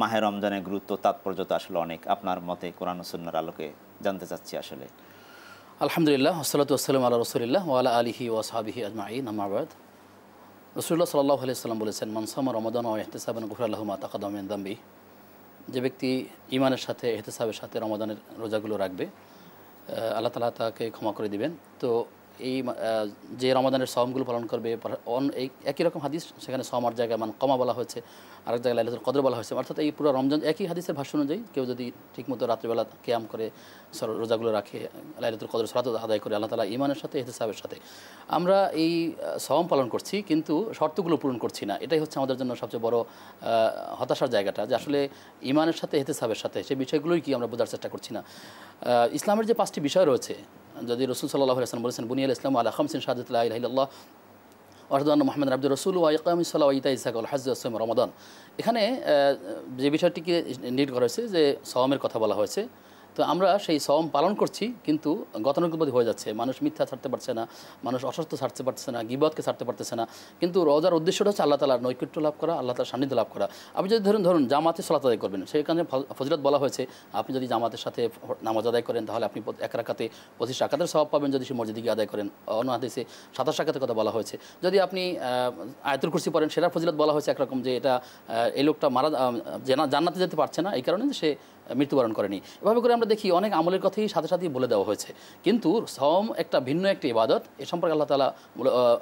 মাহে রমজানের গুরুত্ব তাৎপর্যতা আসলে অনেক, আপনার মতে কোরআন ও সুন্নাহর আলোকে জানতে চাচ্ছি আসলে। আলহামদুলিল্লাহ, ওয়াসসালাতু ওয়াসসালামু আলা রাসূলিল্লাহ ওয়া আলা আলিহি ওয়া আসহাবিহি আজমাইন, আম্মা বাদ। রাসূলুল্লাহ সাল্লাল্লাহু আলাইহি ওয়াসাল্লাম বলেছেন, মান সামা রমাদান ওয়া ইহতিসাবান গুফিরা লাহু মা তাকাদ্দামা মিন যামবিহি। যে ব্যক্তি ঈমানের সাথে ইহতিসাবের সাথে রমাদানের রোজাগুলো রাখবে, আল্লাহ তাআলা তাকে ক্ষমা করে দিবেন। তো এই যে রমাদানের সওমগুলো পালন করবে, এই একই রকম হাদিস, সেখানে সওমার জায়গায় মান কমা বলা হয়েছে, আরেক জায়গায় লাইলাতুল কদর বলা হয়েছে। অর্থাৎ এই পুরো রমজান একই হাদিসের ভাষ্য অনুযায়ী কেউ যদি ঠিকমতো রাত্রিবেলা কিয়াম করে রোজাগুলো রাখে, লাইলাতুল কদর সালাত আদায় করে আল্লাহ তাআলা ঈমানের সাথে ইহতিসাবের সাথে, আমরা এই সওম পালন করছি কিন্তু শর্তগুলো পূরণ করছি না। এটাই হচ্ছে আমাদের জন্য সবচেয়ে বড় হতাশার জায়গাটা, যে আসলে ঈমানের সাথে ইহতিসাবের সাথে সেই বিষয়গুলোই কি আমরা বোঝার চেষ্টা করছি না। ইসলামের যে 5টি বিষয় রয়েছে, যদি রাসূল সাল্লাল্লাহু আলাইহি ওয়াসাল্লাম বলেছেন, বুনিয়াল ইসলামু আলা খামসিন শাহাদাতি লা ইলাহা ইল্লাল্লাহ ওয়া আশহাদু আন্না মুহাম্মাদান আবদুহু ওয়া রাসূলুহু ওয়া ইকামিস সালাতি ওয়া ইতাইজ যাকাত ওয়াল হজ্জ ওয়া সিয়াম রমাদান। এখানে যে বিষয়টিকে নির্ণয় করা হয়েছে, যে সওমের কথা বলা হয়েছে, তো আমরা সেই সওম পালন করছি কিন্তু গতানুগতিক হয়ে যাচ্ছে। মানুষ মিথ্যা ছাড়তে পারছে না, মানুষ অসত্য ছাড়তে পারছে না, গীবতকে ছাড়তে পারতেছে না। কিন্তু রোজার উদ্দেশ্যটা হচ্ছে আল্লাহ তাআলার নৈকট্য লাভ করা, আল্লাহ তাআলার সান্নিধ্য লাভ করা। আপনি যদি ধরুন জামাতে সালাত আদায় করবেন, সেখানে ফজিলত বলা হয়েছে, আপনি যদি জামাতের সাথে নামাজ আদায় করেন তাহলে আপনি এক রাকাতে 25 রাকাতের সওয়াব পাবেন যদি সে মসজিদে গিয়ে আদায় করেন। অন্য হাদিসে 27 রাকাতের কথা বলা হয়েছে। যদি আপনি আয়াতুল কুরসি পড়েন, সেটার ফজিলত বলা হয়েছে একরকম, যে এটা এই লোকটা জান্নাতে যেতে পারছে না এই কারণে যে সে মৃত্যুবরণ করেনি। এভাবে করে আমরা দেখি অনেক আমলের কথাই সাথে সাথেই বলে দেওয়া হয়েছে। কিন্তু সওম একটা ভিন্ন একটি ইবাদত। এ সম্পর্কে আল্লাহ তাআলা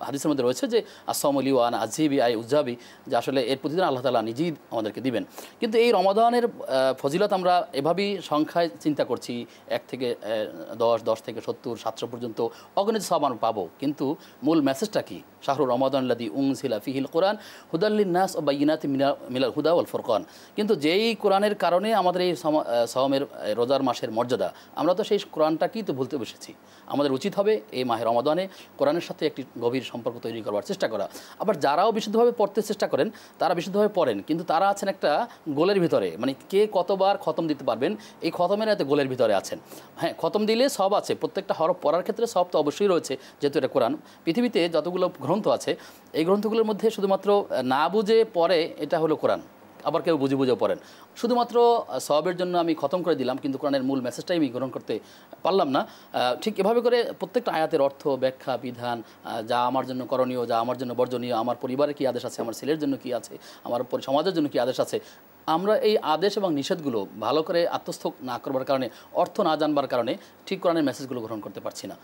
হাদিসের মধ্যে রয়েছে যে আসসামু লি ওয়া আনা আযীবি আই উযাবি, যে আসলে এর প্রতিদিন আল্লাহ তাআলা নিজেই আমাদেরকে দিবেন। কিন্তু এই রমাদানের ফজিলত আমরা এভাবেই সংখ্যায় চিন্তা করছি, 1 থেকে 10, 10 থেকে 70, 700 পর্যন্ত অগণিত সওয়াব আমরা পাবো। কিন্তু মূল মেসেজটা কি? শাহরু রমাদানাল্লাযী উনজিলা ফীহিল কুরআন হুদাল লিন-নাস ওয়া বায়িনাতিন মিনাল হুদা ওয়াল ফুরকান। কিন্তু যেই কোরআনের কারণে আমাদের এই সওমের রোজার মাসের মর্যাদা, আমরা তো সেই কোরআনটাকেই তো ভুলতে বসেছি। আমাদের উচিত হবে এই মাহে রমাদানে কোরআনের সাথে একটি গভীর সম্পর্ক তৈরি করবার চেষ্টা করা। আবার যারাও বিশুদ্ধভাবে পড়তে চেষ্টা করেন, তারা বিশুদ্ধভাবে পড়েন, কিন্তু তারা আছেন একটা গোলের ভিতরে, মানে কে কতবার খতম দিতে পারবেন এই খতমের এত গোলের ভিতরে আছেন। হ্যাঁ, খতম দিলে সব আছে, প্রত্যেকটা হরফ পড়ার ক্ষেত্রে সব তো অবশ্যই রয়েছে, যেহেতু এটা কোরআন। পৃথিবীতে যতগুলো গ্রন্থ আছে, এই গ্রন্থগুলোর মধ্যে শুধুমাত্র না বুঝে পড়ে এটা হলো কোরআন। আবার কেউ বুঝে বুঝেও পড়েন। শুধুমাত্র সওয়াবের জন্য আমি খতম করে দিলাম, কিন্তু কোরআনের মূল মেসেজটাই আমি গ্রহণ করতে পারলাম না। ঠিক এভাবে করে প্রত্যেকটা আয়াতের অর্থ, ব্যাখ্যা, বিধান, যা আমার জন্য করণীয়, যা আমার জন্য বর্জনীয়, আমার পরিবারের কী আদেশ আছে, আমার ছেলের জন্য কী আছে, আমার সমাজের জন্য কী আদেশ আছে, আমরা এই আদেশ এবং নিষেধগুলো ভালো করে আত্মস্থ না করবার কারণে, অর্থ না জানবার কারণে ঠিক কোরআনের মেসেজগুলো গ্রহণ করতে পারছি না।